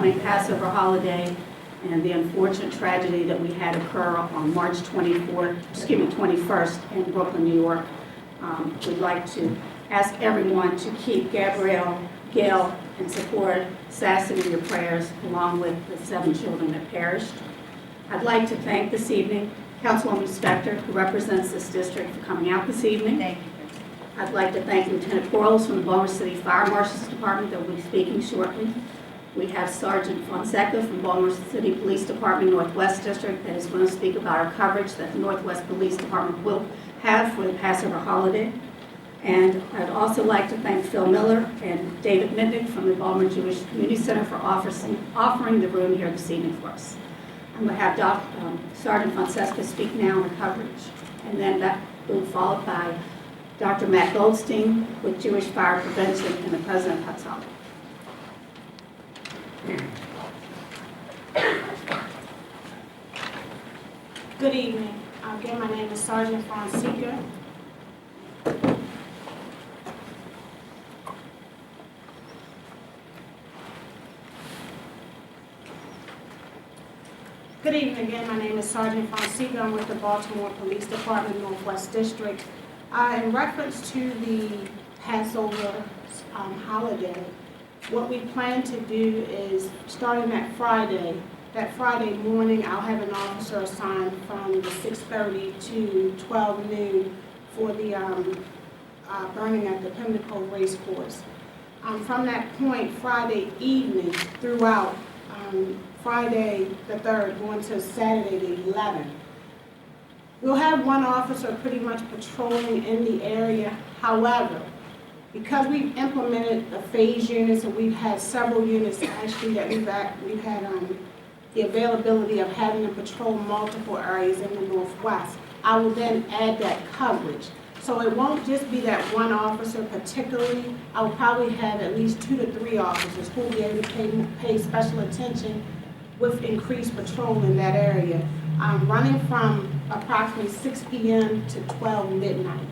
upcoming Passover holiday and the unfortunate tragedy that we had occur on March 21st in Brooklyn, New York. We'd like to ask everyone to keep Gabrielle, Gail, and support Sassy in your prayers, along with the 7 children that perished. I'd like to thank this evening Councilwoman Spector, who represents this district, for coming out this evening. Thank you. I'd like to thank Lieutenant Quarles from the Baltimore City Fire Marshal's Department that will be speaking shortly. We have Sergeant Fonseca from Baltimore City Police Department Northwest District that is going to speak about our coverage that the Northwest Police Department will have for the Passover holiday. And I'd also like to thank Phil Miller and David Mitnick from the Baltimore Jewish Community Center for offering the room here this evening for us. I'm going to have Sergeant Fonseca speak now on the coverage, and then that will be followed by Dr. Matt Goldstein with Jewish Fire Prevention and the President of Hatzal. Good evening. Again, my name is Sergeant Fonseca. Good evening again. My name is Sergeant Fonseca. I'm with the Baltimore Police Department Northwest District. In reference to the Passover holiday, what we plan to do is, starting that Friday morning, I'll have an officer assigned from 6:30 to 12 noon for the burning at the Pimlico Race Course. From that point, Friday evening throughout, Friday the 3rd going to Saturday the 11th, we'll have one officer pretty much patrolling in the area. However, because we've implemented the phase units and we've had several units actually that we've had the availability of having to patrol multiple areas in the Northwest, I will then add that coverage. So it won't just be that one officer particularly. I will probably have at least 2 to 3 officers who will be able to pay special attention with increased patrol in that area, running from approximately 6 p.m. to 12 midnight.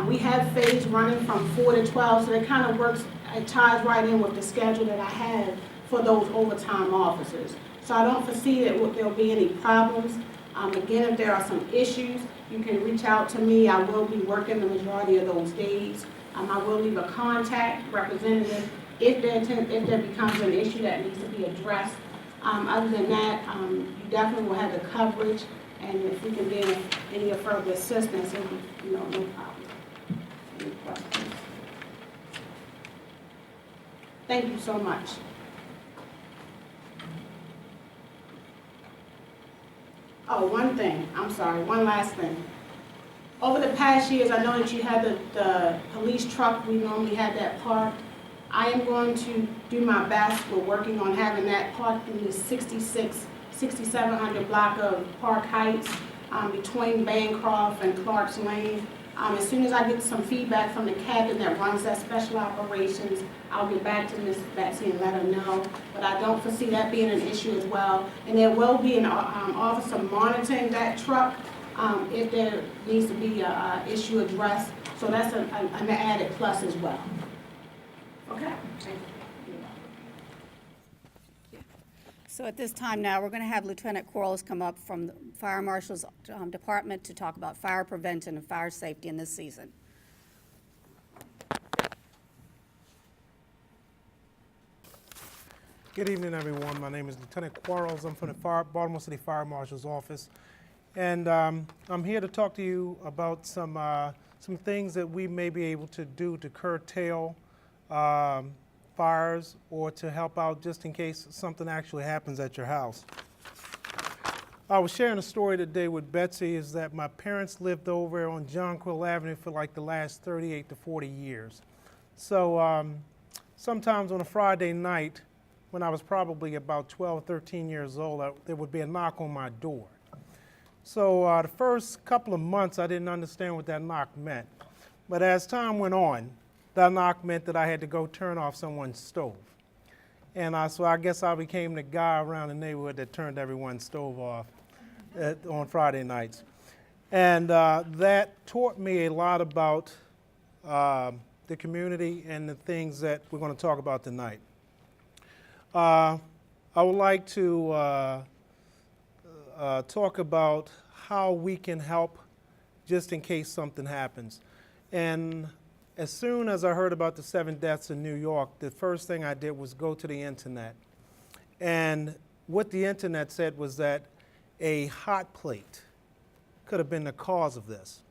We have phase running from 4 to 12, so it kind of works, it ties right in with the schedule that I have for those overtime officers. So I don't foresee that there'll be any problems. Again, if there are some issues, you can reach out to me. I will be working the majority of those days. I will leave a contact representative if there becomes an issue that needs to be addressed. Other than that, you definitely will have the coverage, and if we can be any further assistance, it'll be, no problem. Any questions? Thank you so much. Oh, one last thing. Over the past years, I know that you had the police truck, we normally had that parked. I am going to do my best. We're working on having that parked in the 6700 block of Park Heights between Bancroft and Clark's Lane. As soon as I get some feedback from the captain that runs that special operations, I'll get back to Ms. Betsy and let her know. But I don't foresee that being an issue as well. And there will be an officer monitoring that truck if there needs to be an issue addressed. So that's an added plus as well. Okay. So at this time now, we're going to have Lieutenant Quarles come up from the Fire Marshal's Department to talk about fire prevention and fire safety in this season. Good evening, everyone. My name is Lieutenant Quarles. I'm from the Baltimore City Fire Marshal's office, and I'm here to talk to you about some things that we may be able to do to curtail fires or to help out just in case something actually happens at your house. I was sharing a story today with Betsy is that my parents lived over on John Quill Avenue for like the last 38 to 40 years. So sometimes on a Friday night, when I was probably about 12, 13 years old, there would be a knock on my door. So the first couple of months, I didn't understand what that knock meant. But as time went on, that knock meant that I had to go turn off someone's stove. And so I guess I became the guy around the neighborhood that turned everyone's stove off on Friday nights. And that taught me a lot about the community and the things that we're going to talk about tonight. I would like to talk about how we can help just in case something happens. And as soon as I heard about the 7 deaths in New York, the first thing I did was go to the internet. And what the internet said was that a hot plate could have been the cause of this.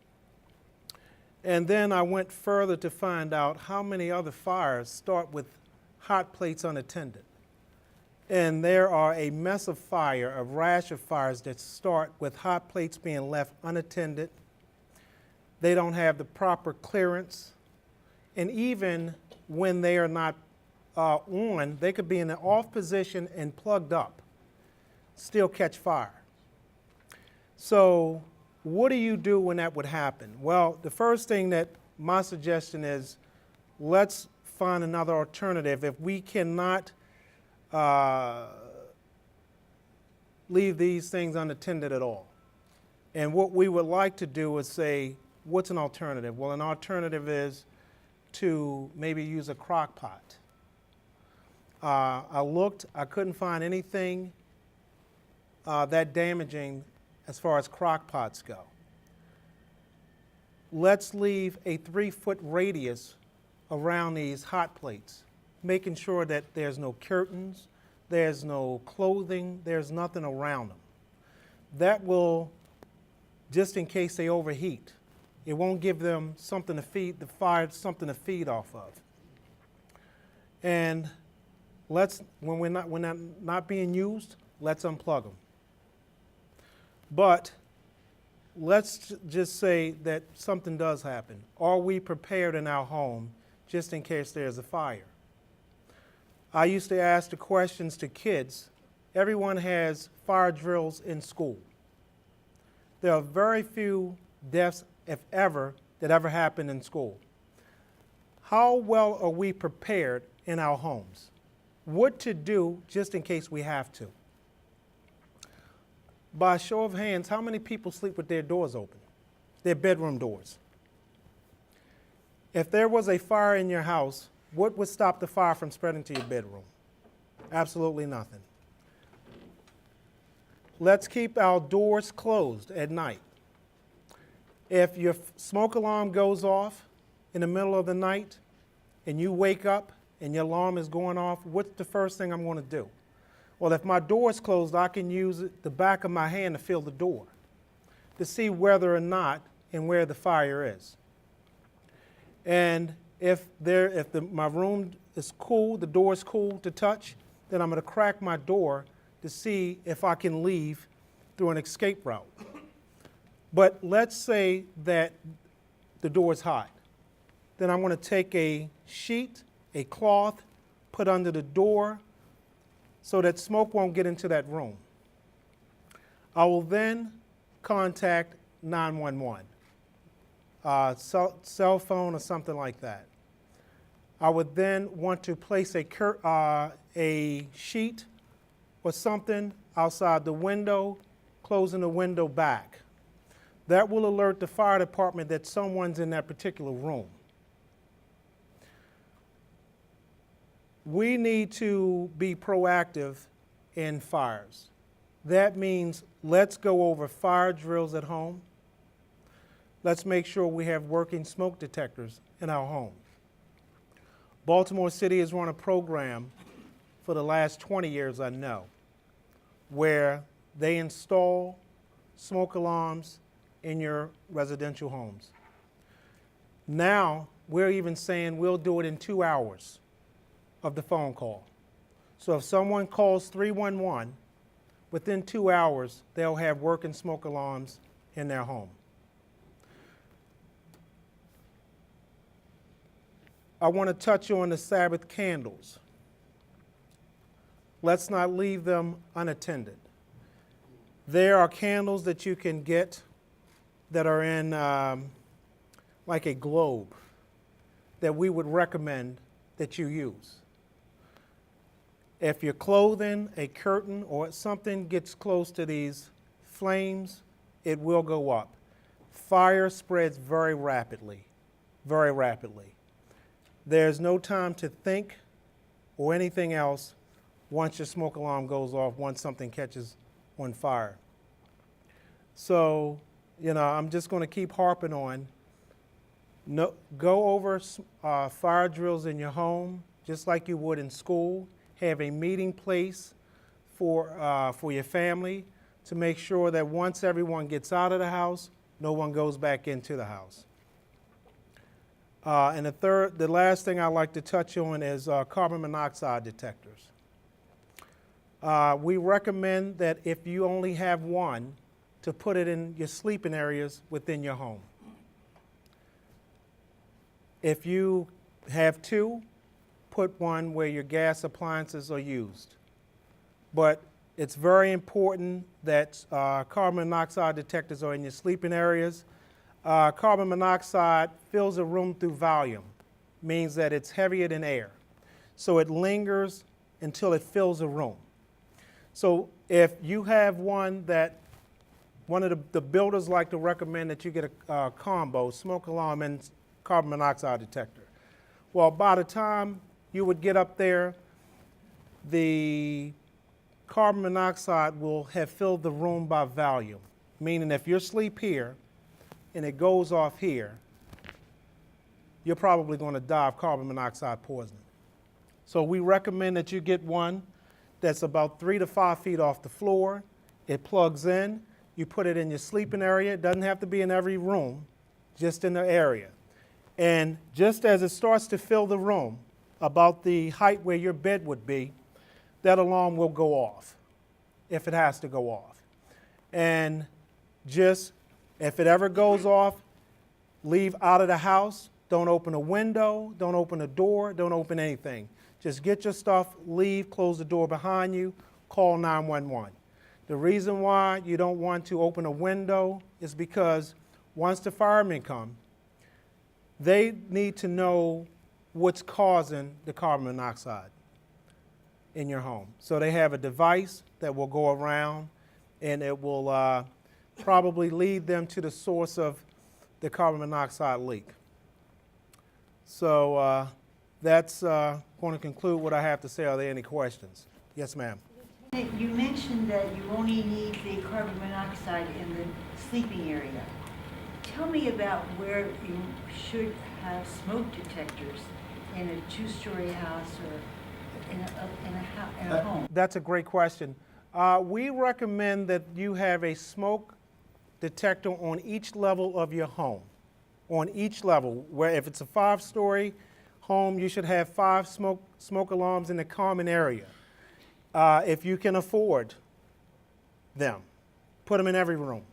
And then I went further to find out how many other fires start with hot plates unattended. And there are a mess of fire, a rash of fires that start with hot plates being left unattended. They don't have the proper clearance. And even when they are not on, they could be in an off position and plugged up, still catch fire. So what do you do when that would happen? Well, the first thing that my suggestion is, let's find another alternative. If we cannot leave these things unattended at all. And what we would like to do is say, what's an alternative? Well, an alternative is to maybe use a crock pot. I looked, I couldn't find anything that damaging as far as crock pots go. Let's leave a 3-foot radius around these hot plates, making sure that there's no curtains, there's no clothing, there's nothing around them. That will, just in case they overheat, it won't give them something to feed, the fire something to feed off of. And when they're not being used, let's unplug them. But let's just say that something does happen. Are we prepared in our home just in case there's a fire? I used to ask the questions to kids. Everyone has fire drills in school. There are very few deaths, if ever, that ever happen in school. How well are we prepared in our homes? What to do just in case we have to? By a show of hands, how many people sleep with their doors open, their bedroom doors? If there was a fire in your house, what would stop the fire from spreading to your bedroom? Absolutely nothing. Let's keep our doors closed at night. If your smoke alarm goes off in the middle of the night and you wake up and your alarm is going off, what's the first thing I'm going to do? Well, if my door is closed, I can use the back of my hand to feel the door to see whether or not and where the fire is. And if my room is cool, the door is cool to touch, then I'm going to crack my door to see if I can leave through an escape route. But let's say that the door is hot. Then I'm going to take a sheet, a cloth, put under the door so that smoke won't get into that room. I will then contact 911, cell phone or something like that. I would then want to place a sheet or something outside the window, closing the window back. That will alert the fire department that someone's in that particular room. We need to be proactive in fires. That means let's go over fire drills at home. Let's make sure we have working smoke detectors in our home. Baltimore City has run a program for the last 20 years, I know, where they install smoke alarms in your residential homes. Now, we're even saying we'll do it in 2 hours of the phone call. So if someone calls 311, within 2 hours, they'll have working smoke alarms in their home. I want to touch on the Sabbath candles. Let's not leave them unattended. There are candles that you can get that are in like a globe that we would recommend that you use. If your clothing, a curtain, or something gets close to these flames, it will go up. Fire spreads very rapidly, very rapidly. There's no time to think or anything else. once your smoke alarm goes off, once something catches on fire. So, I'm just going to keep harping on. No, go over fire drills in your home, just like you would in school. Have a meeting place for your family to make sure that once everyone gets out of the house, no one goes back into the house. And the last thing I'd like to touch on is carbon monoxide detectors. We recommend that if you only have one, to put it in your sleeping areas within your home. If you have two, put one where your gas appliances are used. But it's very important that carbon monoxide detectors are in your sleeping areas. Carbon monoxide fills a room through volume, means that it's heavier than air. So it lingers until it fills a room. So if you have one of the builders like to recommend that you get a combo, smoke alarm and carbon monoxide detector. Well, by the time you would get up there, the carbon monoxide will have filled the room by volume, meaning if you sleep here and it goes off here, you're probably going to die of carbon monoxide poisoning. So we recommend that you get one that's about 3 to 5 feet off the floor. It plugs in. You put it in your sleeping area. It doesn't have to be in every room, just in the area. And just as it starts to fill the room, about the height where your bed would be, that alarm will go off, if it has to go off. And just, if it ever goes off, leave out of the house. Don't open a window, don't open a door, don't open anything. Just get your stuff, leave, close the door behind you, call 911. The reason why you don't want to open a window is because once the firemen come, they need to know what's causing the carbon monoxide in your home. So they have a device that will go around and it will probably lead them to the source of the carbon monoxide leak. So that's going to conclude what I have to say. Are there any questions? Yes, ma'am. You mentioned that you only need the carbon monoxide in the sleeping area. Tell me about where you should have smoke detectors in a two-story house or in a home. That's a great question. We recommend that you have a smoke detector on each level of your home. On each level, where if it's a 5-story home, you should have 5 smoke alarms in the common area. If you can afford them, put them in every room.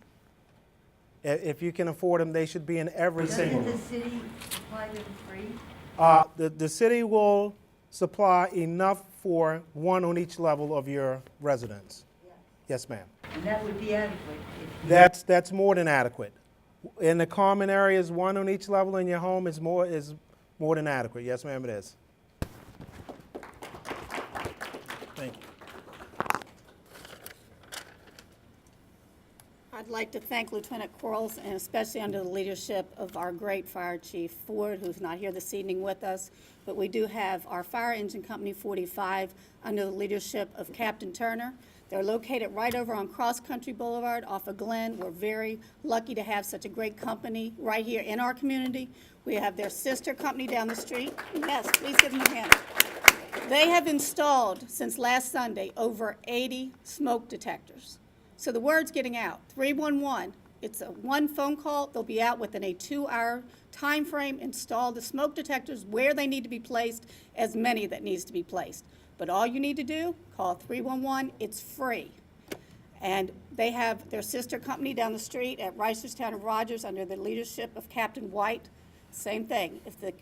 If you can afford them, they should be in every single room. Doesn't the city supply them free? The city will supply enough for one on each level of your residence. Yeah. Yes, ma'am. And that would be adequate. That's more than adequate. In the common areas, one on each level in your home is more than adequate. Yes, ma'am, it is. Thank you. I'd like to thank Lieutenant Quarles, and especially under the leadership of our great Fire Chief Ford, who's not here this evening with us. But we do have our Fire Engine Company 45 under the leadership of Captain Turner. They're located right over on Cross Country Boulevard off of Glen. We're very lucky to have such a great company right here in our community. We have their sister company down the street. Yes, please give them a hand. They have installed, since last Sunday, over 80 smoke detectors. So the word's getting out. 311, it's a one phone call. They'll be out within a 2-hour time frame, install the smoke detectors where they need to be placed, as many that needs to be placed. But all you need to do, call 311, it's free. And they have their sister company down the street at Reisterstown and Rogers under the leadership of Captain White. Same thing. If the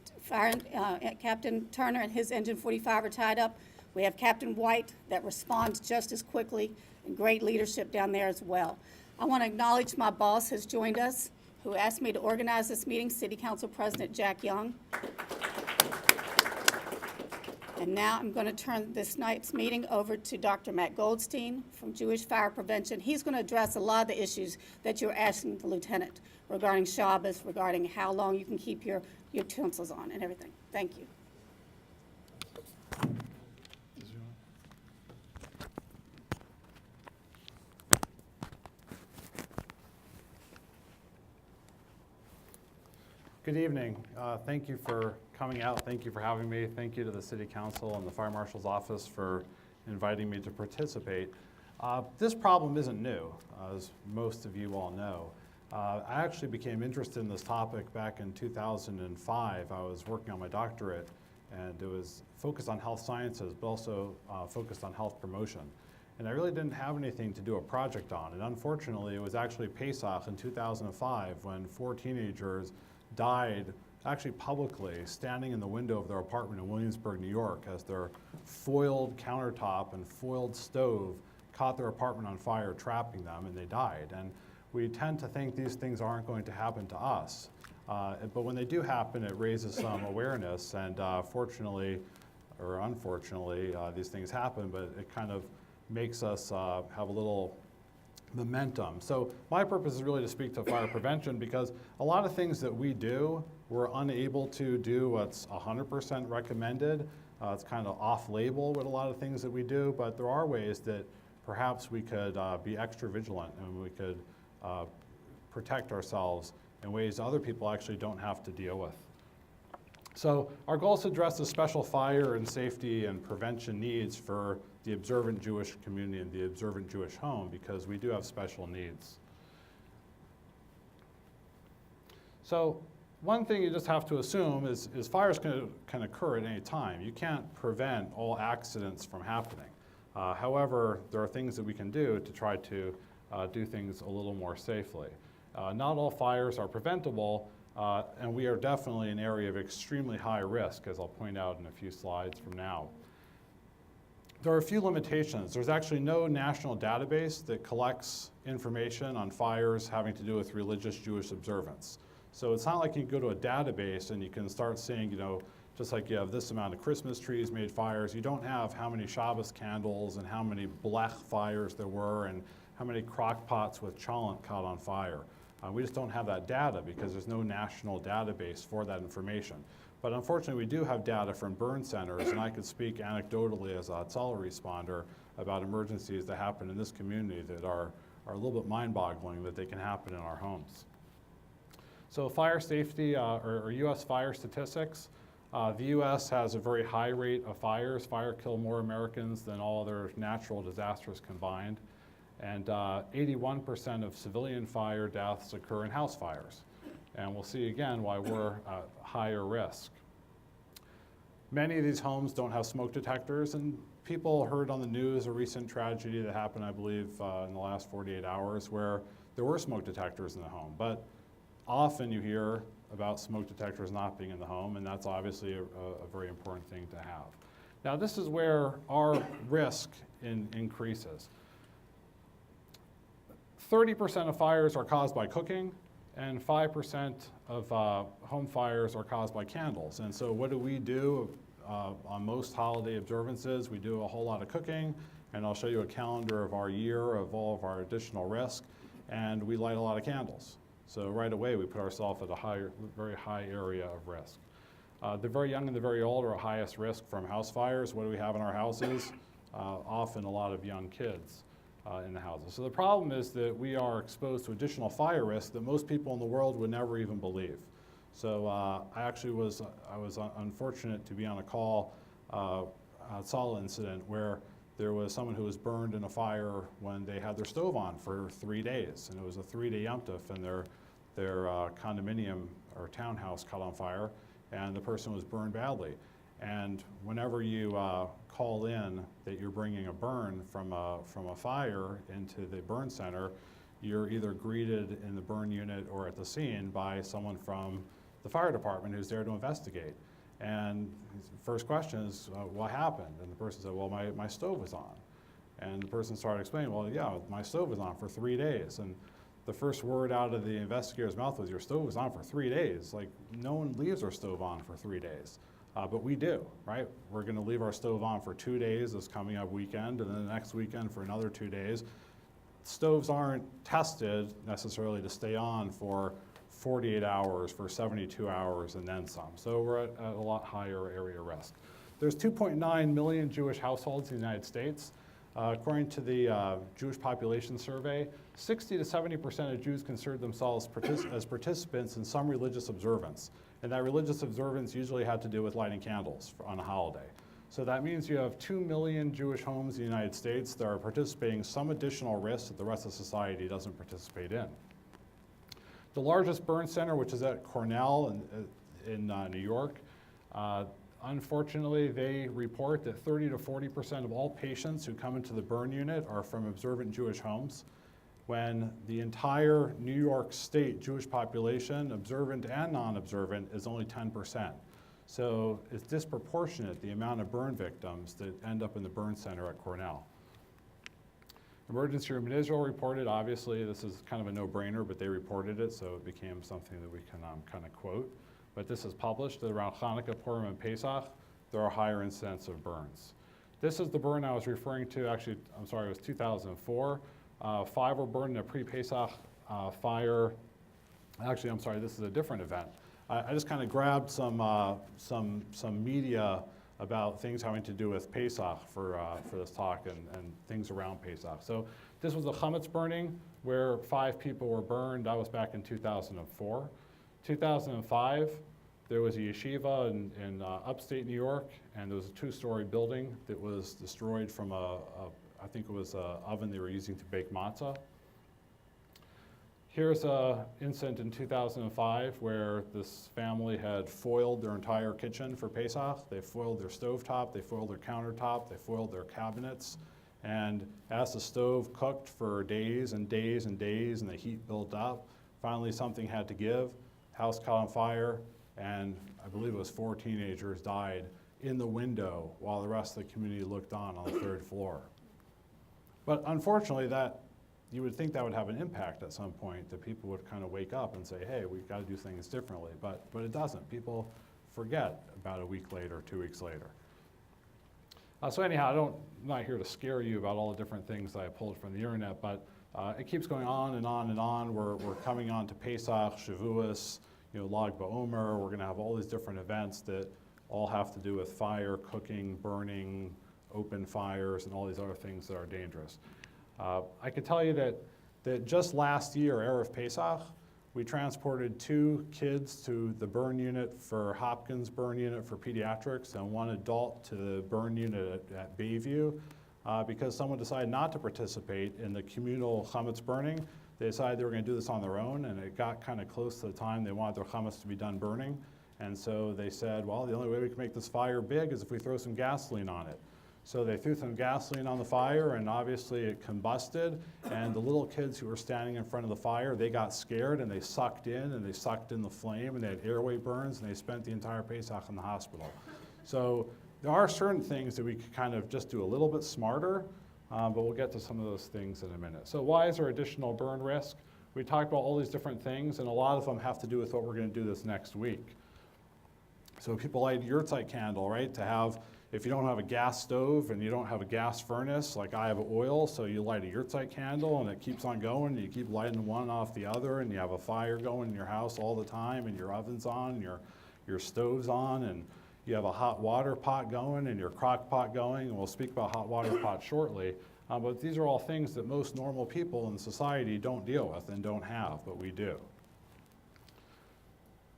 Captain Turner and his Engine 45 are tied up, we have Captain White that responds just as quickly, and great leadership down there as well. I want to acknowledge my boss has joined us, who asked me to organize this meeting, City Council President Jack Young. And now I'm going to turn this night's meeting over to Dr. Matt Goldstein from Jewish Fire Prevention. He's going to address a lot of the issues that you're asking the lieutenant regarding Shabbos, regarding how long you can keep your utensils on and everything. Thank you. Good evening. Thank you for coming out. Thank you for having me. Thank you to the City Council and the Fire Marshal's Office for inviting me to participate. This problem isn't new, as most of you all know. I actually became interested in this topic back in 2005. I was working on my doctorate, and it was focused on health sciences, but also focused on health promotion. And I really didn't have anything to do a project on. And unfortunately, it was actually Pesach in 2005 when 4 teenagers died, actually publicly, standing in the window of their apartment in Williamsburg, New York, as their foiled countertop and foiled stove caught their apartment on fire, trapping them, and they died. And we tend to think these things aren't going to happen to us. But when they do happen, it raises some awareness, and fortunately, or unfortunately, these things happen, but it kind of makes us have a little momentum. So my purpose is really to speak to fire prevention, because a lot of things that we do, we're unable to do what's 100% recommended. It's kind of off-label with a lot of things that we do, but there are ways that perhaps we could be extra vigilant and we could protect ourselves in ways other people actually don't have to deal with. So our goal is to address the special fire and safety and prevention needs for the observant Jewish community and the observant Jewish home, because we do have special needs. So one thing you just have to assume is fires can occur at any time. You can't prevent all accidents from happening. However, there are things that we can do to try to do things a little more safely. Not all fires are preventable, and we are definitely an area of extremely high risk, as I'll point out in a few slides from now. There are a few limitations. There's actually no national database that collects information on fires having to do with religious Jewish observance. So it's not like you can go to a database and you can start seeing, just like you have this amount of Christmas trees made fires, you don't have how many Shabbos candles and how many blech fires there were and how many crock pots with cholent caught on fire. We just don't have that data because there's no national database for that information. But unfortunately, we do have data from burn centers, and I could speak anecdotally as a Tzala responder about emergencies that happen in this community that are a little bit mind-boggling that they can happen in our homes. So fire safety, or U.S. fire statistics, the U.S. has a very high rate of fires. Fire kill more Americans than all other natural disasters combined. And 81% of civilian fire deaths occur in house fires. And we'll see again why we're at higher risk. Many of these homes don't have smoke detectors, and people heard on the news a recent tragedy that happened, I believe, in the last 48 hours where there were smoke detectors in the home. But often you hear about smoke detectors not being in the home, and that's obviously a very important thing to have. Now, this is where our risk increases. 30% of fires are caused by cooking, and 5% of home fires are caused by candles. And so what do we do on most holiday observances? We do a whole lot of cooking, and I'll show you a calendar of our year of all of our additional risk, and we light a lot of candles. So right away, we put ourselves at a very high area of risk. The very young and the very old are at highest risk from house fires. What do we have in our houses? Often a lot of young kids in the houses. So the problem is that we are exposed to additional fire risk that most people in the world would never even believe. So I was unfortunate to be on a call, a Tzala incident, where there was someone who was burned in a fire when they had their stove on for 3 days, and it was a 3-day Yom Tov, and their condominium or townhouse caught on fire, and the person was burned badly. And whenever you call in that you're bringing a burn from a fire into the burn center, you're either greeted in the burn unit or at the scene by someone from the fire department who's there to investigate. And the first question is, what happened? And the person said, well, my stove was on. And the person started explaining, well, yeah, my stove was on for 3 days. And the first word out of the investigator's mouth was, your stove was on for 3 days. Like, no one leaves their stove on for 3 days. But we do, right? We're going to leave our stove on for 2 days this coming up weekend, and then the next weekend for another 2 days. Stoves aren't tested necessarily to stay on for 48 hours, for 72 hours, and then some. So we're at a lot higher area risk. There's 2.9 million Jewish households in the United States. According to the Jewish population survey, 60 to 70% of Jews considered themselves as participants in some religious observance. And that religious observance usually had to do with lighting candles on a holiday. So that means you have 2 million Jewish homes in the United States that are participating in some additional risks that the rest of society doesn't participate in. The largest burn center, which is at Cornell in New York, unfortunately, they report that 30 to 40% of all patients who come into the burn unit are from observant Jewish homes, when the entire New York State Jewish population, observant and non-observant, is only 10%. So it's disproportionate, the amount of burn victims that end up in the burn center at Cornell. Emergency room in Israel reported, obviously, this is kind of a no-brainer, but they reported it, so it became something that we can kind of quote. But this is published that around Hanukkah, Purim, and Pesach, there are higher incidents of burns. This is the burn I was referring to, actually, I'm sorry, it was 2004. 5 were burned in a pre-Pesach fire. Actually, I'm sorry, this is a different event. I just kind of grabbed some media about things having to do with Pesach for this talk and things around Pesach. So this was a chametz burning where 5 people were burned. That was back in 2004. 2005, there was a yeshiva in upstate New York, and there was a 2-story building that was destroyed from I think it was an oven they were using to bake matzah. Here's an incident in 2005 where this family had foiled their entire kitchen for Pesach. They foiled their stovetop, they foiled their countertop, they foiled their cabinets. And as the stove cooked for days and days and days and the heat built up, finally something had to give. House caught on fire, and I believe it was 4 teenagers died in the window while the rest of the community looked on the 3rd floor. But unfortunately, you would think that would have an impact at some point, that people would kind of wake up and say, hey, we've got to do things differently. But it doesn't. People forget about a week later, 2 weeks later. So anyhow, I'm not here to scare you about all the different things that I pulled from the internet, but it keeps going on and on and on. We're coming on to Pesach, Shavuos, Lag BaOmer. We're going to have all these different events that all have to do with fire, cooking, burning, open fires, and all these other things that are dangerous. I can tell you that just last year, Erev Pesach, we transported 2 kids to the burn unit for Hopkins burn unit for pediatrics and 1 adult to the burn unit at Bayview because someone decided not to participate in the communal chametz burning. They decided they were going to do this on their own, and it got kind of close to the time they wanted their chametz to be done burning. And so they said, well, the only way we can make this fire big is if we throw some gasoline on it. So they threw some gasoline on the fire, and obviously it combusted, and the little kids who were standing in front of the fire, they got scared, and they sucked in the flame, and they had airway burns, and they spent the entire Pesach in the hospital. So there are certain things that we could kind of just do a little bit smarter, but we'll get to some of those things in a minute. So why is there additional burn risk? We talked about all these different things, and a lot of them have to do with what we're going to do this next week. So people light a yurtzeit candle, right, to have, if you don't have a gas stove and you don't have a gas furnace, like I have oil, so you light a yurtzeit candle and it keeps on going, and you keep lighting one off the other, and you have a fire going in your house all the time, and your oven's on, and your stove's on, and you have a hot water pot going and your crock pot going, and we'll speak about hot water pots shortly. But these are all things that most normal people in society don't deal with and don't have, but we do.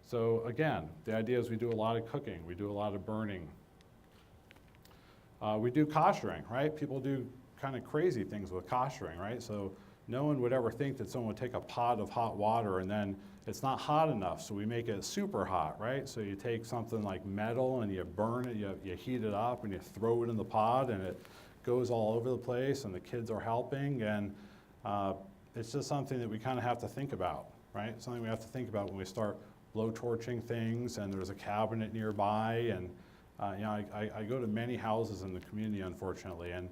So again, the idea is we do a lot of cooking, we do a lot of burning. We do koshering, right? People do kind of crazy things with koshering, right? So no one would ever think that someone would take a pot of hot water and then it's not hot enough, so we make it super hot, right? So you take something like metal and you burn it, you heat it up and you throw it in the pot and it goes all over the place and the kids are helping, and it's just something that we kind of have to think about, right? Something we have to think about when we start blowtorching things and there's a cabinet nearby, and I go to many houses in the community, unfortunately, and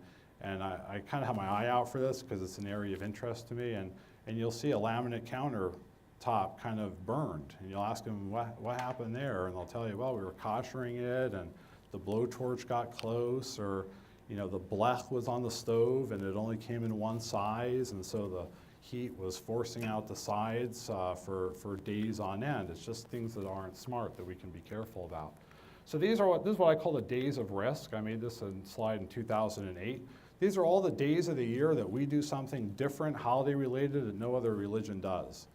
I kind of have my eye out for this because it's an area of interest to me, and you'll see a laminate countertop kind of burned, and you'll ask them, what happened there? And they'll tell you, well, we were koshering it, and the blowtorch got close, or the blech was on the stove, and it only came in one size, and so the heat was forcing out the sides for days on end. It's just things that aren't smart that we can be careful about. So this is what I call the days of risk. I made this slide in 2008. These are all the days of the year that we do something different, holiday related, that no other religion does.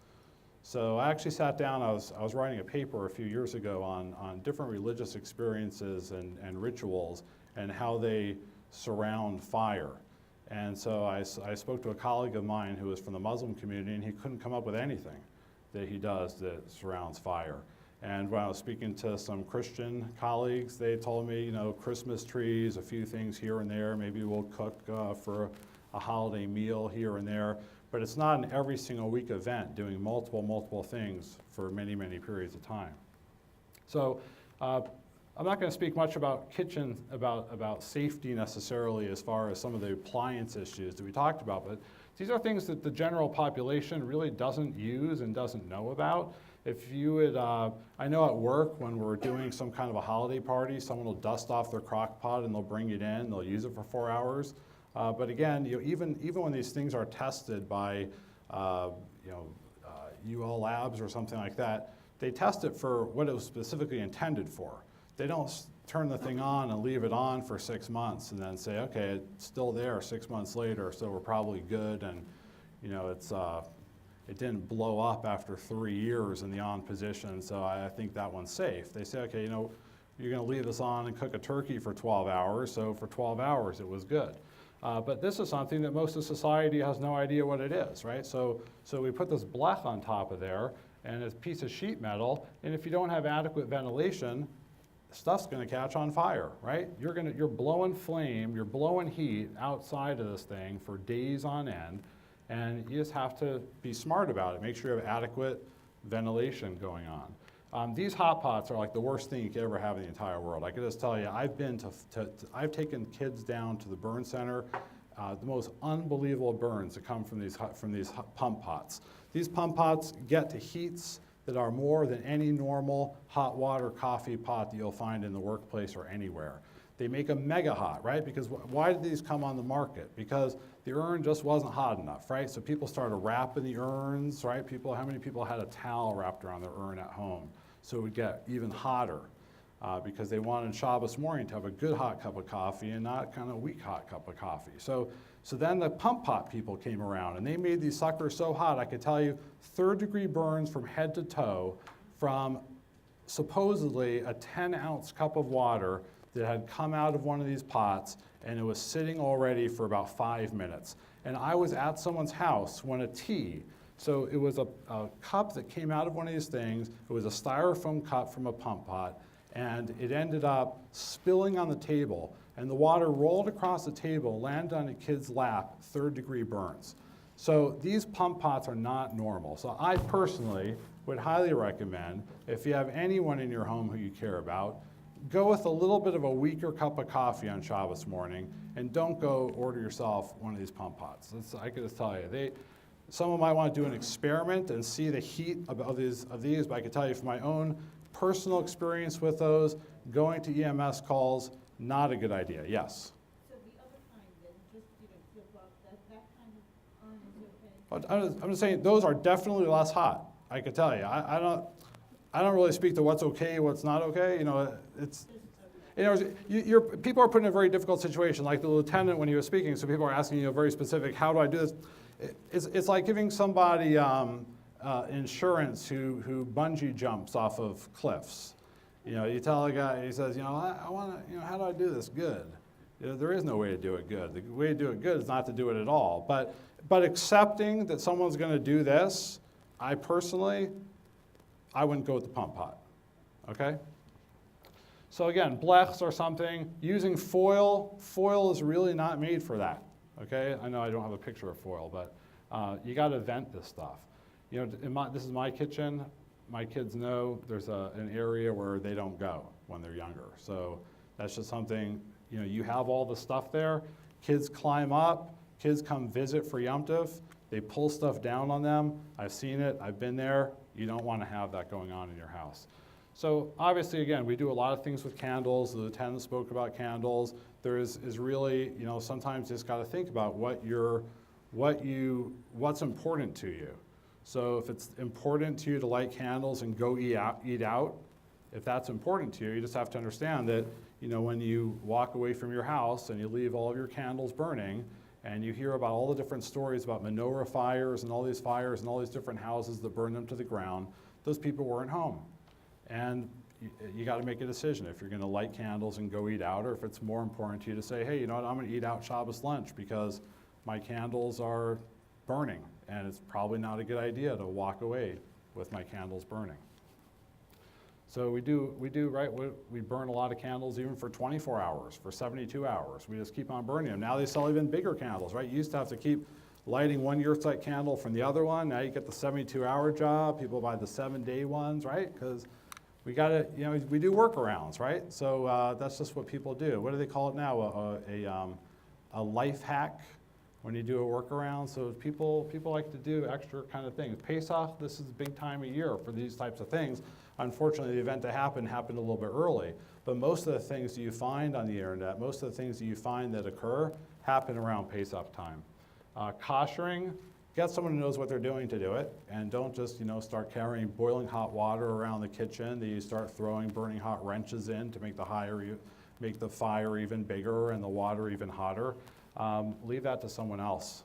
So I actually sat down, I was writing a paper a few years ago on different religious experiences and rituals and how they surround fire. And so I spoke to a colleague of mine who was from the Muslim community, and he couldn't come up with anything that he does that surrounds fire. And when I was speaking to some Christian colleagues, they told me, you know, Christmas trees, a few things here and there, maybe we'll cook for a holiday meal here and there, but it's not an every single week event doing multiple things for many periods of time. So I'm not going to speak much about kitchen, about safety necessarily as far as some of the appliance issues that we talked about, but these are things that the general population really doesn't use and doesn't know about. If you would, I know at work when we're doing some kind of a holiday party, someone will dust off their crock pot and they'll bring it in, they'll use it for 4 hours. But again, you know, even when these things are tested by UL Labs or something like that, they test it for what it was specifically intended for. They don't turn the thing on and leave it on for 6 months and then say, okay, it's still there 6 months later, so we're probably good, and you know, it didn't blow up after 3 years in the on position, so I think that one's safe. They say, okay, you know, you're going to leave this on and cook a turkey for 12 hours, so for 12 hours it was good. But this is something that most of society has no idea what it is, right? So we put this blech on top of there and a piece of sheet metal, and if you don't have adequate ventilation, stuff's going to catch on fire, right? You're blowing flame, you're blowing heat outside of this thing for days on end, and you just have to be smart about it. Make sure you have adequate ventilation going on. These hot pots are like the worst thing you could ever have in the entire world. I could just tell you, I've taken kids down to the burn center, the most unbelievable burns that come from these pump pots. These pump pots get to heats that are more than any normal hot water coffee pot that you'll find in the workplace or anywhere. They make them mega hot, right? Because why did these come on the market? Because the urn just wasn't hot enough, right? So people started wrapping the urns, right? How many people had a towel wrapped around their urn at home? So it would get even hotter because they wanted Shabbos morning to have a good hot cup of coffee and not kind of weak hot cup of coffee. So then the pump pot people came around and they made these suckers so hot, I could tell you, 3rd-degree burns from head to toe from supposedly a 10-ounce cup of water that had come out of one of these pots, and it was sitting already for about 5 minutes. And I was at someone's house when a tea, so it was a cup that came out of one of these things, it was a styrofoam cup from a pump pot, and it ended up spilling on the table, and the water rolled across the table, landed on a kid's lap, 3rd-degree burns. So these pump pots are not normal. So I personally would highly recommend, if you have anyone in your home who you care about, go with a little bit of a weaker cup of coffee on Shabbos morning, and don't go order yourself one of these pump pots. I could just tell you, someone might want to do an experiment and see the heat of these, but I can tell you from my own personal experience with those, going to EMS calls, not a good idea. Yes? So the other kind then, just, flip up, that kind of urn is okay? I'm just saying, those are definitely less hot, I could tell you. I don't really speak to what's okay, what's not okay. People are put in a very difficult situation, like the lieutenant when he was speaking, so people are asking, very specific, how do I do this? It's like giving somebody insurance who bungee jumps off of cliffs. You tell a guy, he says, I want to, how do I do this good? There is no way to do it good. The way to do it good is not to do it at all. But accepting that someone's going to do this, I wouldn't go with the pump pot, okay? So again, blechs or something, using foil is really not made for that, okay? I know I don't have a picture of foil, but you gotta vent this stuff. This is my kitchen. My kids know there's an area where they don't go when they're younger. So that's just something, you have all the stuff there. Kids climb up, kids come visit for Yom Tov. They pull stuff down on them. I've seen it, I've been there. You don't want to have that going on in your house. So obviously, again, we do a lot of things with candles. The lieutenant spoke about candles. There is really, sometimes you just got to think about what's important to you. So if it's important to you to light candles and go eat out, if that's important to you, you just have to understand that, you know, when you walk away from your house and you leave all of your candles burning, and you hear about all the different stories about menorah fires and all these fires and all these different houses that burn them to the ground, those people weren't home. And you got to make a decision if you're going to light candles and go eat out, or if it's more important to you to say, hey, you know what, I'm going to eat out Shabbos lunch because my candles are burning, and it's probably not a good idea to walk away with my candles burning. So we do, right? We burn a lot of candles even for 24 hours, for 72 hours. We just keep on burning them. Now they sell even bigger candles, right? You used to have to keep lighting one yahrzeit candle from the other one. Now you get the 72-hour job. People buy the 7-day ones, right? Because we got to, you know, we do workarounds, right? So that's just what people do. What do they call it now? A life hack when you do a workaround. So people like to do extra kind of things. Pesach, this is a big time of year for these types of things. Unfortunately, the event that happened a little bit early. But most of the things that you find on the internet, most of the things that you find that occur happen around Pesach time. Koshering, get someone who knows what they're doing to do it, and don't just, you know, start carrying boiling hot water around the kitchen that you start throwing burning hot wrenches in to make the fire even bigger and the water even hotter. Leave that to someone else.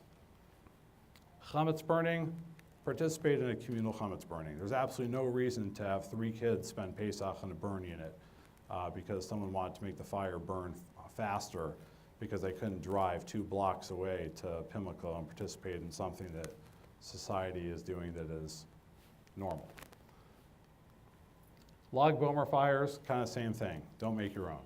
Chametz burning, participate in a communal chametz burning. There's absolutely no reason to have 3 kids spend Pesach in a burn unit because someone wanted to make the fire burn faster because they couldn't drive 2 blocks away to Pimlico and participate in something that society is doing that is normal. Log bomer fires, kind of same thing. Don't make your own.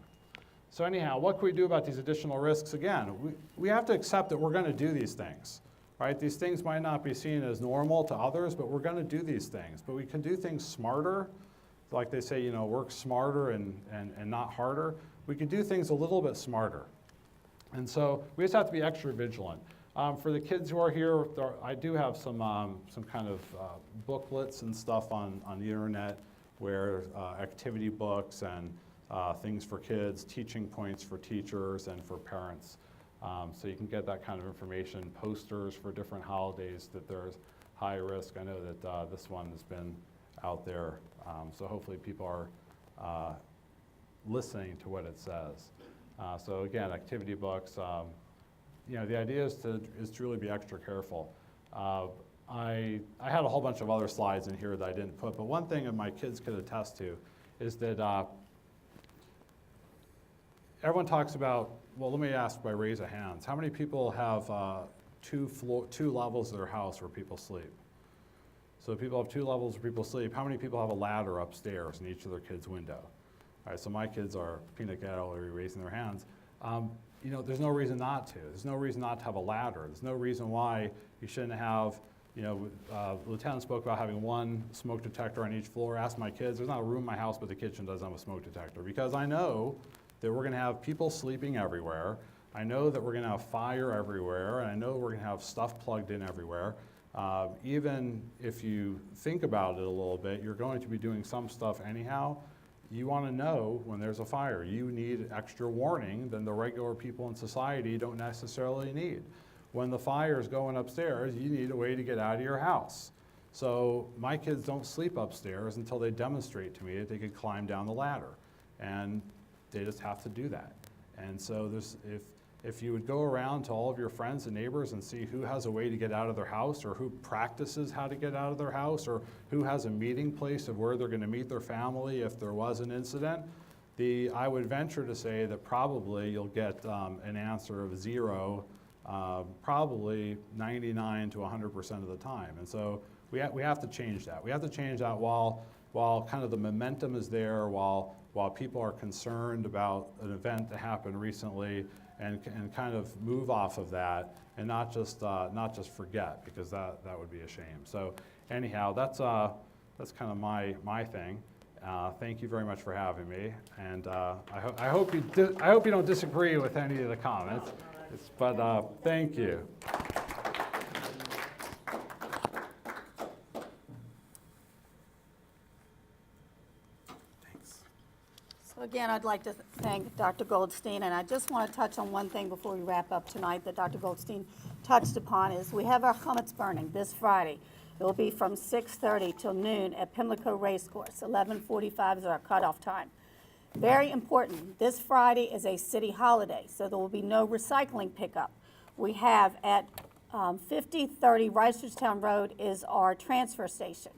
So anyhow, what can we do about these additional risks? Again, we have to accept that we're going to do these things, right? These things might not be seen as normal to others, but we're going to do these things. But we can do things smarter. Like they say, you know, work smarter and not harder. We can do things a little bit smarter. And so we just have to be extra vigilant. For the kids who are here, I do have some kind of booklets and stuff on the internet where activity books and things for kids, teaching points for teachers and for parents. So you can get that kind of information, posters for different holidays that there's high risk. I know that this one has been out there, so hopefully people are listening to what it says. So again, activity books, you know, the idea is to really be extra careful. I had a whole bunch of other slides in here that I didn't put, but one thing that my kids could attest to is that everyone talks about, well, let me ask by raise of hands, how many people have 2 levels of their house where people sleep? So people have 2 levels where people sleep. How many people have a ladder upstairs in each of their kids' window? All right, so my kids are peanut gallery raising their hands. You know, there's no reason not to. There's no reason not to have a ladder. There's no reason why you shouldn't have, you know, Lieutenant spoke about having 1 smoke detector on each floor. Ask my kids, there's not a room in my house but the kitchen doesn't have a smoke detector, because I know that we're going to have people sleeping everywhere. I know that we're going to have fire everywhere, and I know we're going to have stuff plugged in everywhere. Even if you think about it a little bit, you're going to be doing some stuff anyhow. You want to know when there's a fire. You need extra warning than the regular people in society don't necessarily need. When the fire is going upstairs, you need a way to get out of your house. So my kids don't sleep upstairs until they demonstrate to me that they could climb down the ladder. And they just have to do that. And so there's, if you would go around to all of your friends and neighbors and see who has a way to get out of their house, or who practices how to get out of their house, or who has a meeting place of where they're going to meet their family if there was an incident, I would venture to say that probably you'll get an answer of 0, probably 99 to 100% of the time. And so we have to change that. We have to change that while kind of the momentum is there, while people are concerned about an event that happened recently, and kind of move off of that, and not just forget, because that would be a shame. So anyhow, that's kind of my thing. Thank you very much for having me, and I hope you don't disagree with any of the comments. But thank you. So again, I'd like to thank Dr. Goldstein, and I just want to touch on one thing before we wrap up tonight that Dr. Goldstein touched upon, is we have our chametz burning this Friday. It will be from 6:30 till noon at Pimlico Racecourse. 11:45 is our cutoff time. Very important, this Friday is a city holiday, so there will be no recycling pickup. We have at 5030 Reisterstown Road is our transfer station.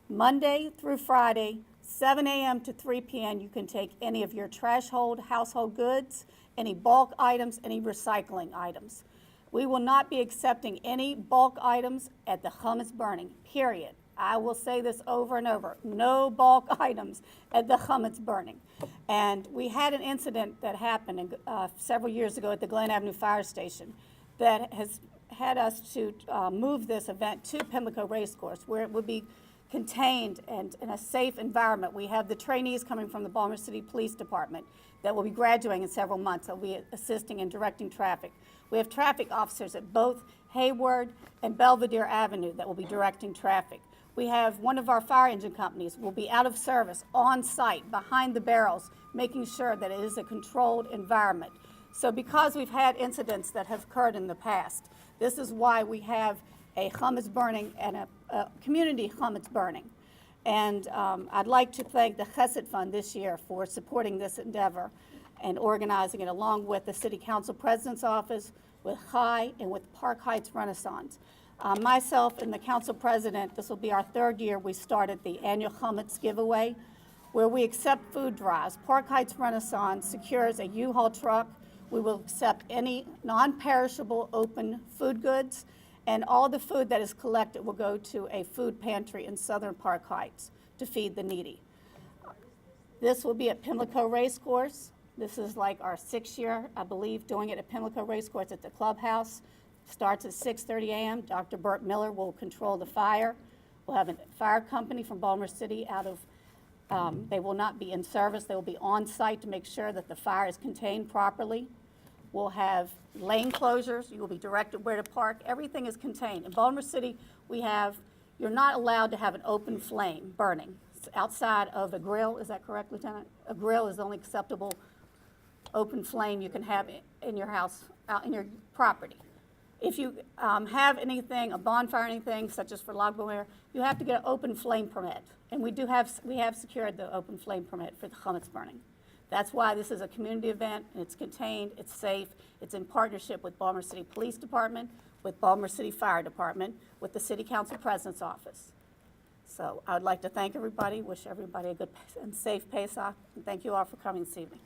Monday through Friday, 7 a.m. to 3 p.m., you can take any of your household goods, any bulk items, any recycling items. We will not be accepting any bulk items at the hummus burning, period. I will say this over and over, no bulk items at the hummus burning. And we had an incident that happened several years ago at the Glen Avenue Fire Station that has had us to move this event to Pimlico Racecourse, where it would be contained and in a safe environment. We have the trainees coming from the Baltimore City Police Department that will be graduating in several months. They'll be assisting in directing traffic. We have traffic officers at both Hayward and Belvedere Avenue that will be directing traffic. We have one of our fire engine companies will be out of service on site behind the barrels, making sure that it is a controlled environment. So because we've had incidents that have occurred in the past, this is why we have a hummus burning and a community hummus burning. And I'd like to thank the Chesed Fund this year for supporting this endeavor and organizing it along with the City Council President's Office, with Chai, and with Park Heights Renaissance. Myself and the Council President, this will be our third year, we started the annual hummus giveaway where we accept food drives. Park Heights Renaissance secures a U-Haul truck. We will accept any non-perishable open food goods, and all the food that is collected will go to a food pantry in Southern Park Heights to feed the needy. This will be at Pimlico Racecourse. This is like our 6th year, I believe, doing it at Pimlico Racecourse at the clubhouse. Starts at 6:30 a.m. Dr. Burt Miller will control the fire. We'll have a fire company from Baltimore City out of, they will not be in service. They will be on site to make sure that the fire is contained properly. We'll have lane closures. You will be directed where to park. Everything is contained. In Baltimore City, you're not allowed to have an open flame burning. It's outside of a grill, is that correct, Lieutenant? A grill is the only acceptable open flame you can have in your house, out in your property. If you have anything, a bonfire or anything, such as for log burner, you have to get an open flame permit. And we have secured the open flame permit for the hummus burning. That's why this is a community event, and it's contained, it's safe, it's in partnership with Baltimore City Police Department, with Baltimore City Fire Department, with the City Council President's Office. So I would like to thank everybody, wish everybody a good and safe Pesach, and thank you all for coming this evening.